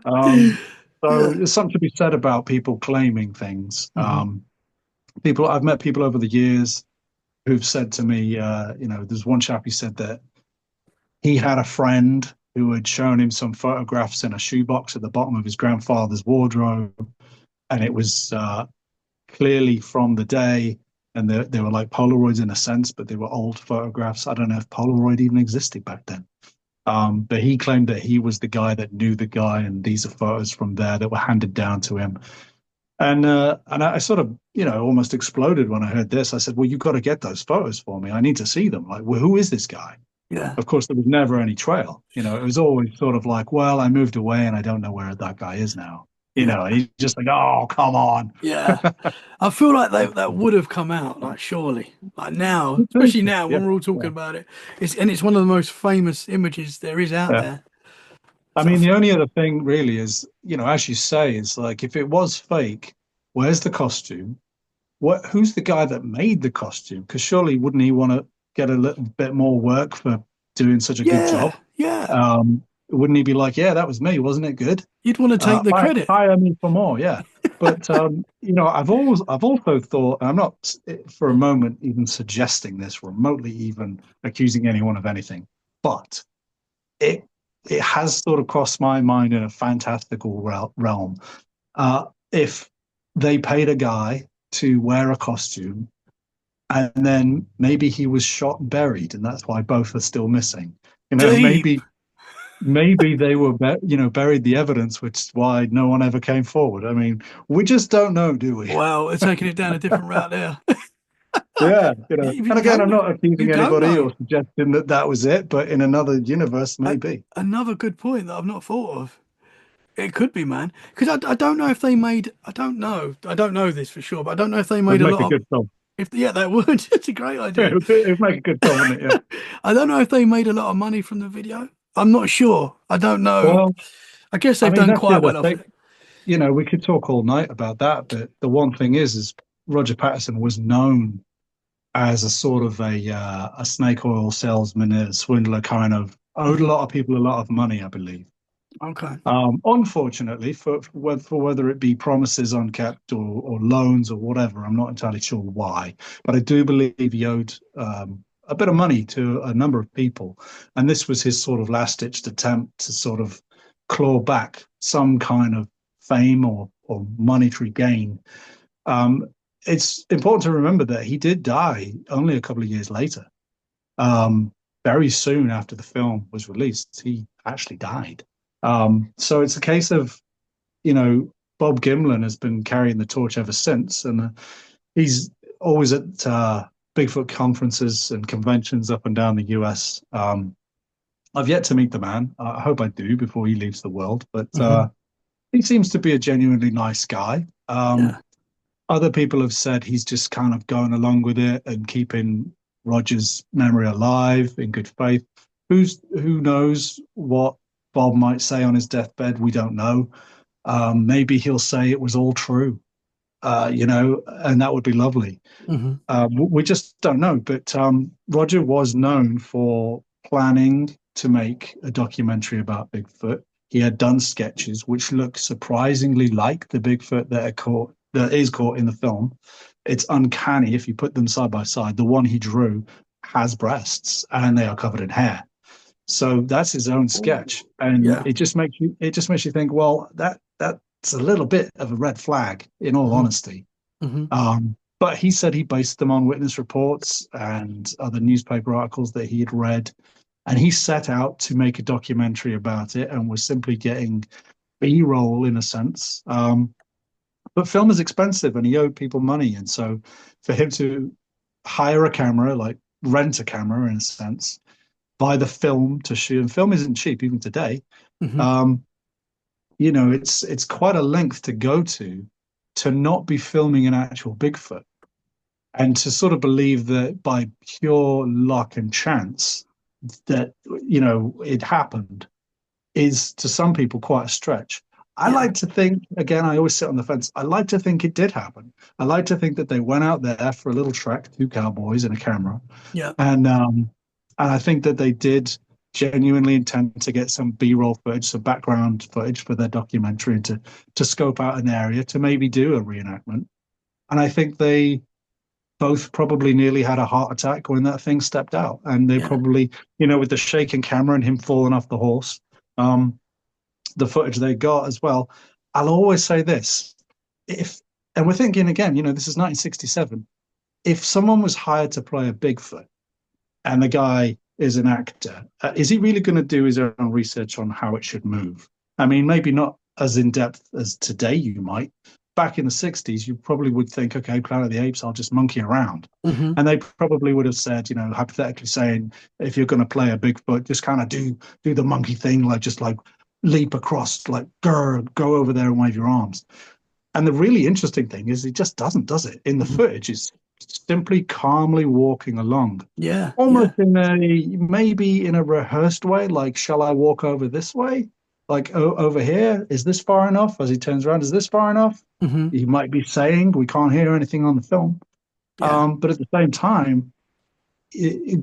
um, So Yeah. there's something to be said about people claiming things. Hmm. I've met people over the years who've said to me, there's one chap who said that he had a friend who had shown him some photographs in a shoebox at the bottom of his grandfather's wardrobe, and it was clearly from the day, and they were like Polaroids in a sense, but they were old photographs. I don't know if Polaroid even existed back then. But he claimed that he was the guy that knew the guy, and these are photos from there that were handed down to him. And I sort of, almost exploded when I heard this. I said, "Well, you've got to get those photos for me. I need to see them. Like, well, who is this guy?" Yeah. Of course, there was never any trail. It was always sort of like, "Well, I moved away, and I don't know where that guy is now." Yeah. And he's just like, "Oh, come on." Yeah. I feel like that would have come out, like surely. Like now, especially now Yeah, when we're all talking yeah. about it. It's one of the most famous images there is out Yeah. there. I So mean, the only other thing really is, as you say, is like if it was fake, where's the costume? Who's the guy that made the costume? Because surely wouldn't he want to get a little bit more work for doing such a good yeah, job? yeah. Wouldn't he be like, yeah, that was me, wasn't it good? You'd want to take the credit. Hire me for more, yeah. But I've also thought, and I'm not for a moment even suggesting this, remotely even accusing anyone of anything, but it it has sort of crossed my mind in a fantastical realm. If they paid a guy to wear a costume, and then maybe he was shot and buried, and that's why both are still missing. Deep. Maybe they were, buried the evidence, which is why no one ever came forward. I mean, we just don't know, do we? Wow, they're taking it down a different route there. Yeah, You and again, don't I'm know. not You accusing don't anybody know. or suggesting that that was it, but in another universe, A- maybe. Another good point that I've not thought of. It could be, man. Because I don't know if they made. I don't know. I don't know this for sure, but I don't know if they It'd made a make a lot of. good film. If yeah, that would. It's a great idea. It'd make a good film, wouldn't it? I don't know if they made a lot of money from the video. I'm not sure. I don't know. Well, I guess I they've mean, done that's the quite other well off thing. it. We could talk all night about that, but the one thing is Roger Patterson was known as a sort of a snake oil salesman, a swindler, kind of owed a Hmm. lot of people a lot of money, I believe. Okay. Unfortunately, for whether it be promises unkept or loans or whatever, I'm not entirely sure why, but I do believe he owed a bit of money to a number of people, and this was his sort of last-ditched attempt to sort of claw back some kind of fame or monetary gain. Um, it's important to remember that he did die only a couple of years later. Um, Very soon after the film was released, he actually died. So it's a case of, you know, Bob Gimlin has been carrying the torch ever since, and he's always at Bigfoot conferences and conventions up and down the US. I've yet to meet the man. I hope I do before he leaves the world, but Hmm. he seems to be a genuinely nice guy. Yeah. Other people have said he's just kind of going along with it and keeping Roger's memory alive in good faith. Who knows what Bob might say on his deathbed? We don't know. Maybe he'll say it was all true, and that would be lovely. Hmm. We just don't know. But Roger was known for planning to make a documentary about Bigfoot. He had done sketches which look surprisingly like the Bigfoot that is caught in the film. It's uncanny if you put them side by side. The one he drew has breasts and they are covered in hair. So that's his own sketch, and Yeah. it just makes you think, well, that's a little bit of a red flag, in all Hmm. honesty. Hmm. But he said he based them on witness reports and other newspaper articles that he had read. And he set out to make a documentary about it and was simply getting B-roll in a sense. But film is expensive and he owed people money. And so for him to hire a camera, like rent a camera in a sense, buy the film to shoot, and film isn't cheap even today. Hmm. Um, it's quite a length to go to not be filming an actual Bigfoot and to sort of believe that by pure luck and chance that it happened is to some people quite a stretch. I Yeah. like to think, again, I always sit on the fence. I like to think it did happen. I like to think that they went out there for a little trek, two cowboys and a camera, Yeah. and I think that they did genuinely intend to get some B-roll footage, some background footage for their documentary, to scope out an area to maybe do a reenactment. And I think they both probably nearly had a heart attack when that thing stepped out. And they Yeah. probably, with the shaking camera and him falling off the horse, um, the footage they got as well. I'll always say this: if, and we're thinking again, this is 1967. If someone was hired to play a Bigfoot and the guy is an actor, is he really going to do his own research on how it should move? I mean, maybe not as in depth as today you might. Back in the 60s, you probably would think, okay, Planet of the Apes, I'll just monkey around. Hmm. And they probably would have said, hypothetically saying, if you're going to play a Bigfoot, just kind of do the monkey thing, like just like leap across, like go over there and wave your arms. And the really interesting thing is he just doesn't, does it? In the Hmm. footage, it's simply calmly walking along, Yeah. almost Yeah. in a maybe in a rehearsed way, like, shall I walk over this way? Like, over here, is this far enough? As he turns around, is this far enough? Hmm. He might be saying, we can't hear anything on the film. Yeah. But at the same time,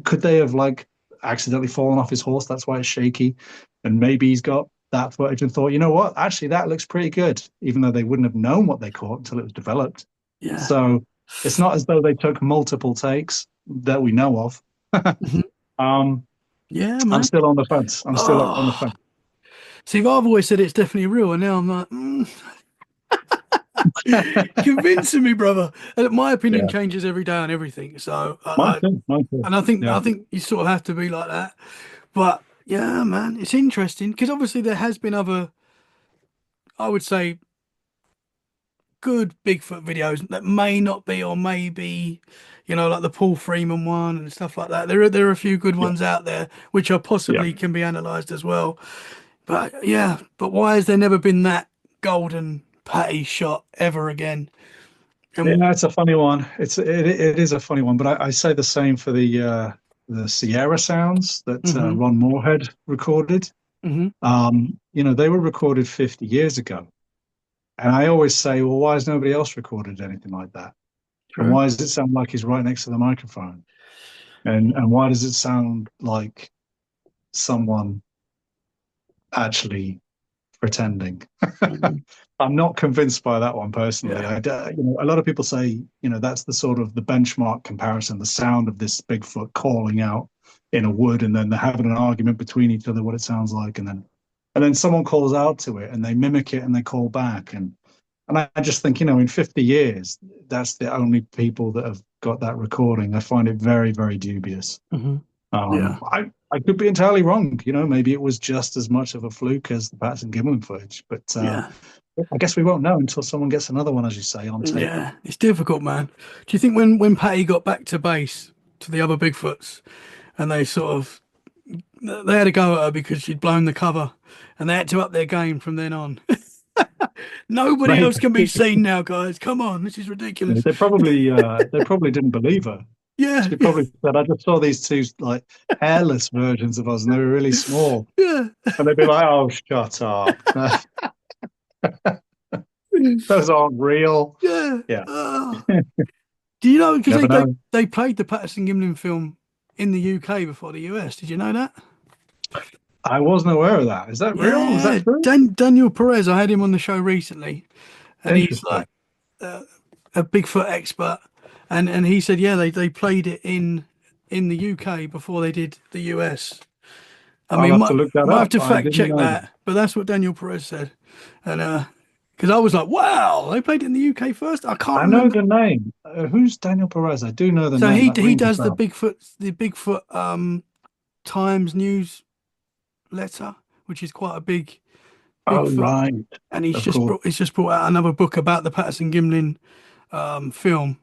could they have like accidentally fallen off his horse? That's why it's shaky. And maybe he's got that footage and thought, you know what? Actually, that looks pretty good, even though they wouldn't have known what they caught until it was developed. Yeah. So it's not as though they took multiple takes that we know of. Hmm. um, Yeah, I'm man. still on the fence. I'm still on the Oh, fence. see, I've always said it's definitely real, and now I'm like, convincing me, brother. And my opinion Yeah, changes every day on everything. So mine too. Mine too. and I think Yeah, you sort of have to be like that. But yeah, man, it's interesting because obviously there has been other, I would say, good Bigfoot videos that may not be or may be, like the Paul Freeman one and stuff like that. There are a few good yeah, ones out there which are yeah. possibly can be analysed as well. But yeah, but why has there never been that golden patty shot ever again? And Yeah, it's a funny one. It is a funny one, but I say the same for the Sierra sounds that hmm Ron Moorhead recorded. hmm They were recorded 50 years ago. And I always say, well, why has nobody else recorded anything like that? And true. why does it sound like he's right next to the microphone? And why does it sound like someone actually pretending? Mhm. I'm not convinced by that one personally. Yeah, A lot of people say, that's the sort of the benchmark comparison, the sound of this Bigfoot calling out in a wood, and then they're having an argument between each other what it sounds like, and then someone calls out to it, and they mimic it, and they call back, and I just think, in 50 years, that's the only people that have got that recording. I find it very, very dubious. hmm yeah, I could be entirely wrong. Maybe it was just as much of a fluke as the Patterson Gimlin footage, but yeah, I guess we won't know until someone gets another one, as you say, on tape. yeah. It's difficult, man. Do you think when Patty got back to base to the other Bigfoots and they sort of they had a go at her because she'd blown the cover and they had to up their game from then on. Nobody Maybe else can be seen now, guys. Come on, this is ridiculous. they probably didn't believe her. Yeah, She yeah, probably said, "I just saw these two like hairless versions of us, and they were really small." yeah. And they'd be like, "Oh, shut up! Those aren't real." Yeah. Yeah, Do you know? Because never know. they played the Patterson Gimlin film in the UK before the US. Did you know that? I wasn't aware of that. Is that real? Is that Yeah. true? Daniel Perez, I had him on the show recently, and he's Interesting. like uh, a Bigfoot expert, and he said, yeah, they played it in the UK before they did the US. I I'll mean, have to look that might have up. to I fact didn't check know that. that, but that's what Daniel Perez said, and because I was like, wow, they played it in the UK first. I can't I know remember. the name. Who's Daniel Perez? I do know the So name. That he rings a does bell. the Bigfoot Times news letter, which is quite a big Oh, Bigfoot, right. and Of course. he's just brought out another book about the Patterson Gimlin film,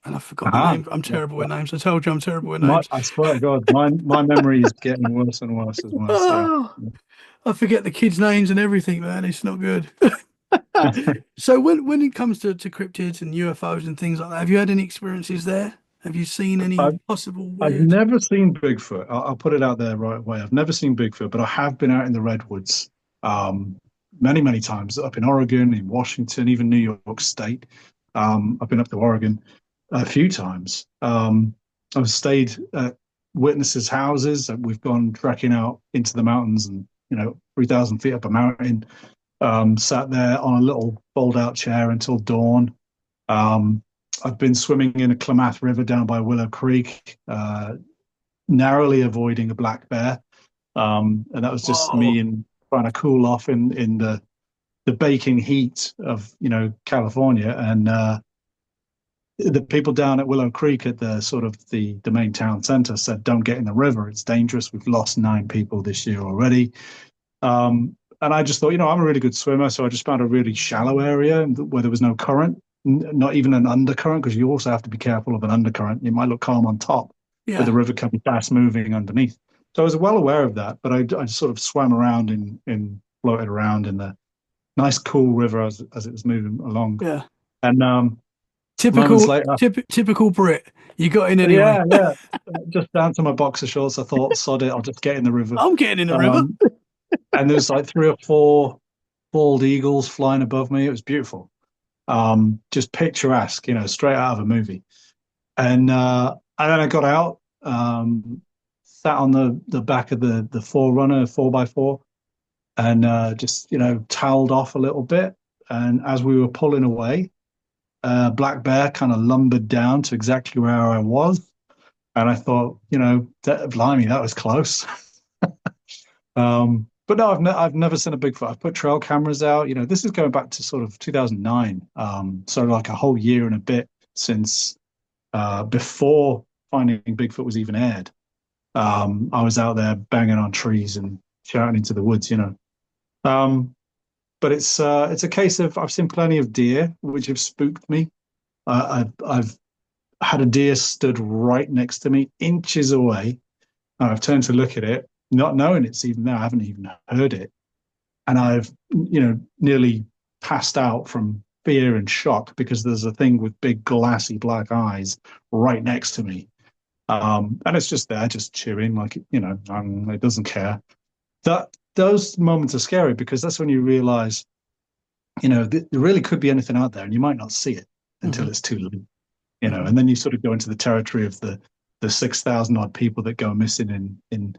and I forgot the Ah, name. I'm yeah. terrible with names. I told you I'm terrible with My, names. I swear to God, my memory is getting worse and worse as well. So, Oh, I forget the kids' names and everything, man. It's not good. So when it comes to cryptids and UFOs and things like that, have you had any experiences there? Have you seen any I've possible I've weird? never seen Bigfoot. I'll put it out there right away. I've never seen Bigfoot, but I have been out in the redwoods, um, many, many times up in Oregon, in Washington, even New York State. I've been up to Oregon a few times. I've stayed at witnesses' houses. We've gone trekking out into the mountains and, 3,000 feet up a mountain, sat there on a little fold out chair until dawn. Um, I've been swimming in a Klamath River down by Willow Creek, narrowly avoiding a black bear. And that was just Whoa. me and trying to cool off in the baking heat of, California. And the people down at Willow Creek at the sort of the main town center said, "Don't get in the river. It's dangerous. We've lost 9 people this year already." And I just thought, I'm a really good swimmer, so I just found a really shallow area where there was no current, not even an undercurrent, because you also have to be careful of an undercurrent. It might look calm on top, but the Yeah. river can be fast moving underneath. So I was well aware of that, but I just sort of swam around in floated around in the nice cool river as it was moving along. Yeah. And moments Typical, later, typical Brit. You got in anyway. yeah, just down to my boxer shorts, I thought, sod it, I'll just get in the river. I'm getting in the river. Um, and there's like three or four bald eagles flying above me. It was beautiful, just picturesque, straight out of a movie. And then I got out, sat on the back of the Forerunner 4x4, and just toweled off a little bit. And as we were pulling away, black bear kind of lumbered down to exactly where I was, and I thought, blimey, that was close. But no, I've never seen a Bigfoot. I've put trail cameras out. This is going back to sort of 2009. So like a whole year and a bit since before Finding Bigfoot was even aired. I was out there banging on trees and shouting into the woods. Um, but it's a case of I've seen plenty of deer which have spooked me. I've had a deer stood right next to me, inches away, and I've turned to look at it, not knowing it's even there. I haven't even heard it, and I've nearly passed out from fear and shock because there's a thing with big glassy black eyes right next to me, and it's just there, just chewing like it doesn't care. That those moments are scary because that's when you realize there really could be anything out there, and you might not see it until Hmm. it's too late. Hmm. And then you sort of go into the territory of the 6,000 odd people that go missing in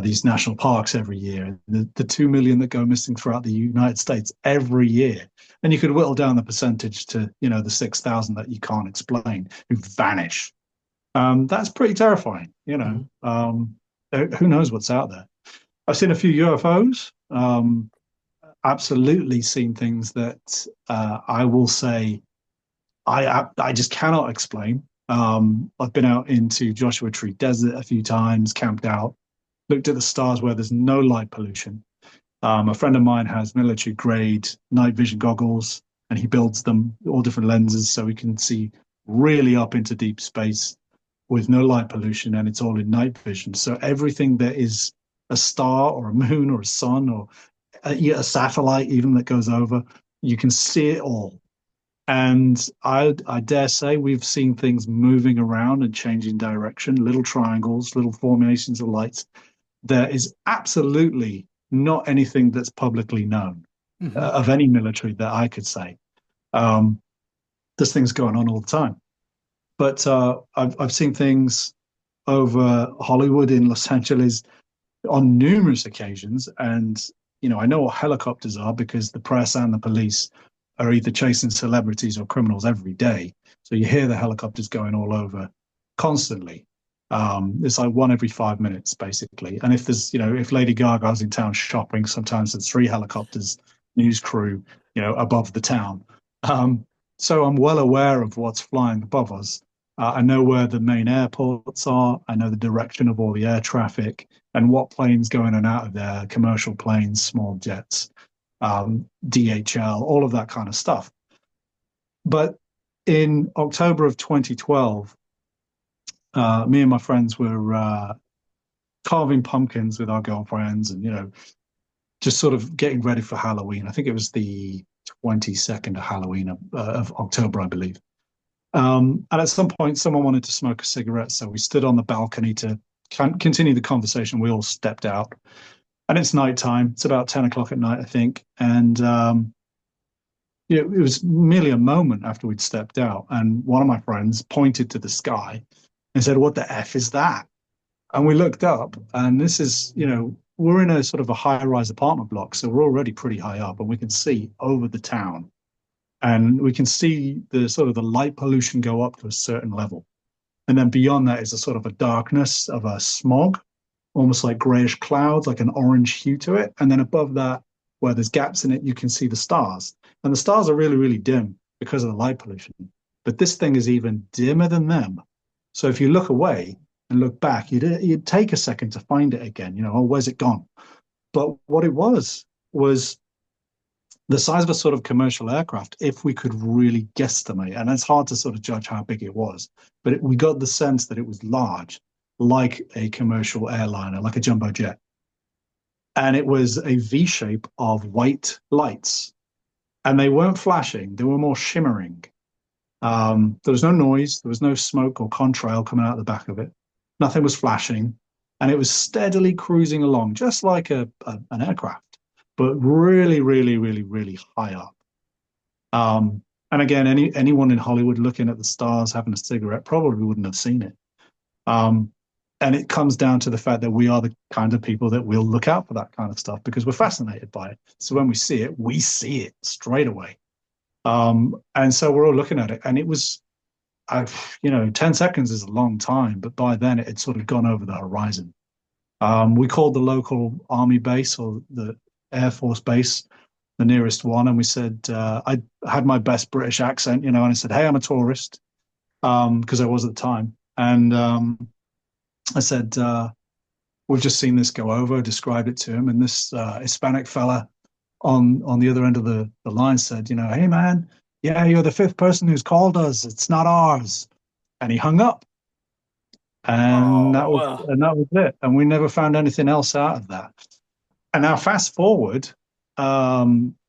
these national parks every year, the 2 million that go missing throughout the United States every year. And you could whittle down the percentage to, the 6,000 that you can't explain, who vanish. That's pretty terrifying. Hmm. Who knows what's out there? I've seen a few UFOs, absolutely seen things that I will say I just cannot explain. I've been out into Joshua Tree Desert a few times, camped out, looked at the stars where there's no light pollution. A friend of mine has military grade night vision goggles, and he builds them all different lenses so we can see really up into deep space with no light pollution, and it's all in night vision. So everything that is a star or a moon or a sun or a satellite, even that goes over, you can see it all. And I dare say we've seen things moving around and changing direction, little triangles, little formations of lights. There is absolutely not anything that's publicly known Hmm. of any military that I could say. Um, there's things going on all the time. But I've seen things over Hollywood in Los Angeles on numerous occasions, and I know what helicopters are because the press and the police are either chasing celebrities or criminals every day. So you hear the helicopters going all over constantly. It's like one every 5 minutes, basically. And if if Lady Gaga's in town shopping, sometimes there's three helicopters, news crew, above the town. Um, so I'm well aware of what's flying above us. I know where the main airports are. I know the direction of all the air traffic and what planes going in and out of there, commercial planes, small jets, DHL, all of that kind of stuff. But in October of 2012, me and my friends were carving pumpkins with our girlfriends and, just sort of getting ready for Halloween. I think it was the 22nd of Halloween of October, I believe. And at some point, someone wanted to smoke a cigarette. So we stood on the balcony to continue the conversation. We all stepped out. And it's nighttime. It's about 10 o'clock at night, I think. And it was merely a moment after we'd stepped out. And one of my friends pointed to the sky and said, "What the F is that?" And we looked up, and this is, we're in a sort of a high-rise apartment block, so we're already pretty high up, and we can see over the town, and we can see the sort of the light pollution go up to a certain level. And then beyond that is a sort of a darkness of a smog, almost like grayish clouds, like an orange hue to it. And then above that, where there's gaps in it, you can see the stars. And the stars are really, really dim because of the light pollution. But this thing is even dimmer than them. So if you look away and look back, you'd take a second to find it again. Oh, where's it gone? But what it was the size of a sort of commercial aircraft, if we could really guesstimate. And it's hard to sort of judge how big it was, but we got the sense that it was large, like a commercial airliner, like a jumbo jet. And it was a V shape of white lights. And they weren't flashing, they were more shimmering. There was no noise, there was no smoke or contrail coming out the back of it. Nothing was flashing. And it was steadily cruising along, just like an aircraft, but really, really, really, really high up. And again, anyone in Hollywood looking at the stars, having a cigarette, probably wouldn't have seen it. And it comes down to the fact that we are the kind of people that will look out for that kind of stuff because we're fascinated by it. So when we see it straight away. And so we're all looking at it, and it was, 10 seconds is a long time, but by then it had sort of gone over the horizon. We called the local army base or the Air Force base, the nearest one, and we said, I had my best British accent, and I said, hey, I'm a tourist, because I was at the time. And I said, we've just seen this go over, described it to him, and this Hispanic fella on the other end of the line said, hey, man, yeah, you're the fifth person who's called us. It's not ours. And he hung up. And Oh, that was wow. and that was it. And we never found anything else out of that. And now fast forward,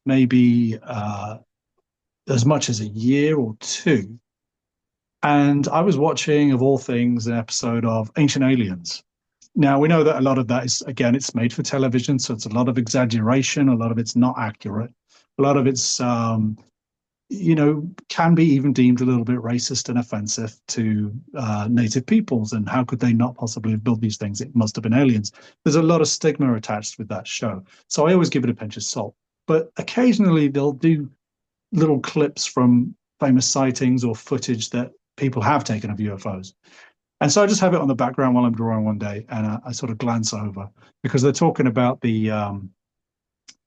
maybe as much as a year or two, and I was watching, of all things, an episode of Ancient Aliens. Now we know that a lot of that is, again, it's made for television, so it's a lot of exaggeration, a lot of it's not accurate, a lot of it's can be even deemed a little bit racist and offensive to native peoples. And how could they not possibly have built these things? It must have been aliens. There's a lot of stigma attached with that show. So I always give it a pinch of salt. But occasionally they'll do little clips from famous sightings or footage that people have taken of UFOs. And so I just have it on the background while I'm drawing one day, and I sort of glance over because they're talking about the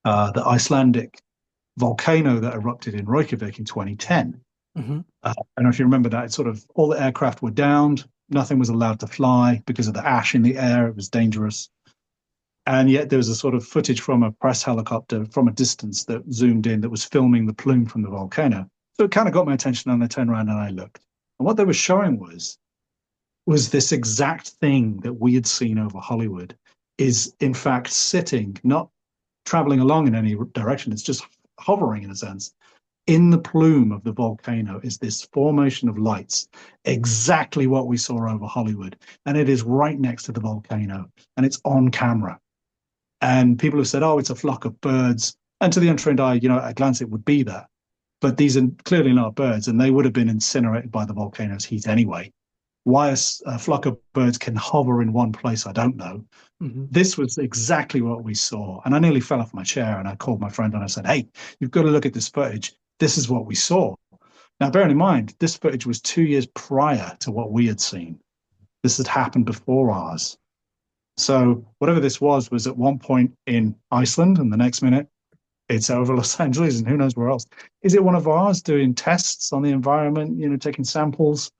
Icelandic volcano that erupted in Reykjavik in 2010. Hmm. I don't know if you remember that. It's sort of all the aircraft were downed. Nothing was allowed to fly because of the ash in the air. It was dangerous. And yet there was a sort of footage from a press helicopter from a distance that zoomed in that was filming the plume from the volcano. So it kind of got my attention, and I turned around and I looked. And what they were showing was this exact thing that we had seen over Hollywood is in fact sitting, not traveling along in any direction. It's just hovering in a sense. In the plume of the volcano is this formation of lights, exactly what we saw over Hollywood. And it is right next to the volcano, and it's on camera. And people have said, oh, it's a flock of birds. And to the untrained eye, at a glance, it would be that. But these are clearly not birds, and they would have been incinerated by the volcano's heat anyway. Why a flock of birds can hover in one place, I don't know. Hmm. This was exactly what we saw. And I nearly fell off my chair, and I called my friend and I said, hey, you've got to look at this footage. This is what we saw. Now, bearing in mind, this footage was 2 years prior to what we had seen. This had happened before ours. So whatever this was at one point in Iceland, and the next minute it's over Los Angeles and who knows where else. Is it one of ours doing tests on the environment, taking samples?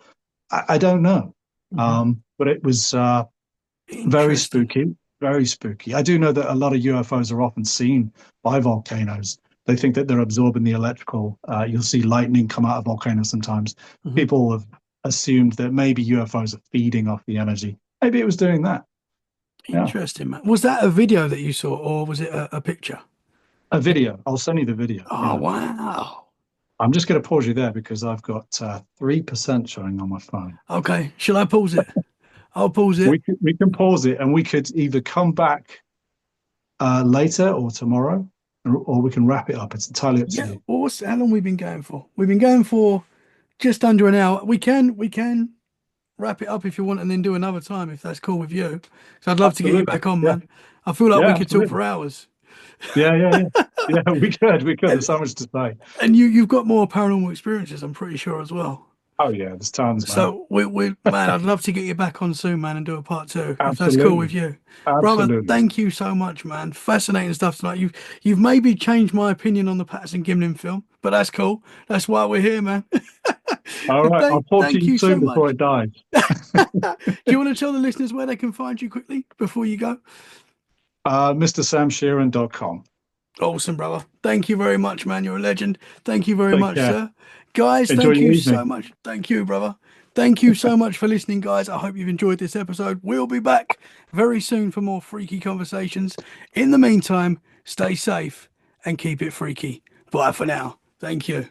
I don't know. Hmm. But it was very Interesting. spooky, very spooky. I do know that a lot of UFOs are often seen by volcanoes. They think that they're absorbing the electrical. You'll see lightning come out of volcanoes sometimes. Hmm. People have assumed that maybe UFOs are feeding off the energy. Maybe it was doing that. Yeah. Interesting, man. Was that a video that you saw, or was it a picture? A video. I'll send you the video. Oh, Yeah. wow. I'm just going to pause you there because I've got 3% showing on my phone. Okay. Shall I pause it? I'll pause it. We can pause it, and we could either come back later or tomorrow, or we can wrap it up. It's entirely up to Yeah. you. How long we been going for? We've been going for just under an hour. We can. wrap it up if you want, and then do another time if that's cool with you. So I'd love to get you Absolutely. back on, Yeah. man. I feel like we Yeah, could talk absolutely. for hours. Yeah, yeah, yeah. Yeah, we could. We could. And There's so much to say. and you've got more paranormal experiences, I'm pretty sure as well. Oh yeah, there's tons, man. So we man, I'd love to get you back on soon, man, and do a part two if that's cool with Absolutely. you. Brother, Absolutely. thank you so much, man. Fascinating stuff tonight. You've maybe changed my opinion on the Patterson Gimlin film, but that's cool. That's why we're here, man. All right. I'll talk to Thank you you so soon before much. it dies. Do you want to tell the listeners where they can find you quickly before you go? MrSamShearon.com. Awesome, brother. Thank you very much, man. You're a legend. Thank you very Take much, care. sir. Guys, Enjoy thank your you so evening. much. Thank you, brother. Thank you so much for listening, guys. I hope you've enjoyed this episode. We'll be back very soon for more freaky conversations. In the meantime, stay safe and keep it freaky. Bye for now. Thank you.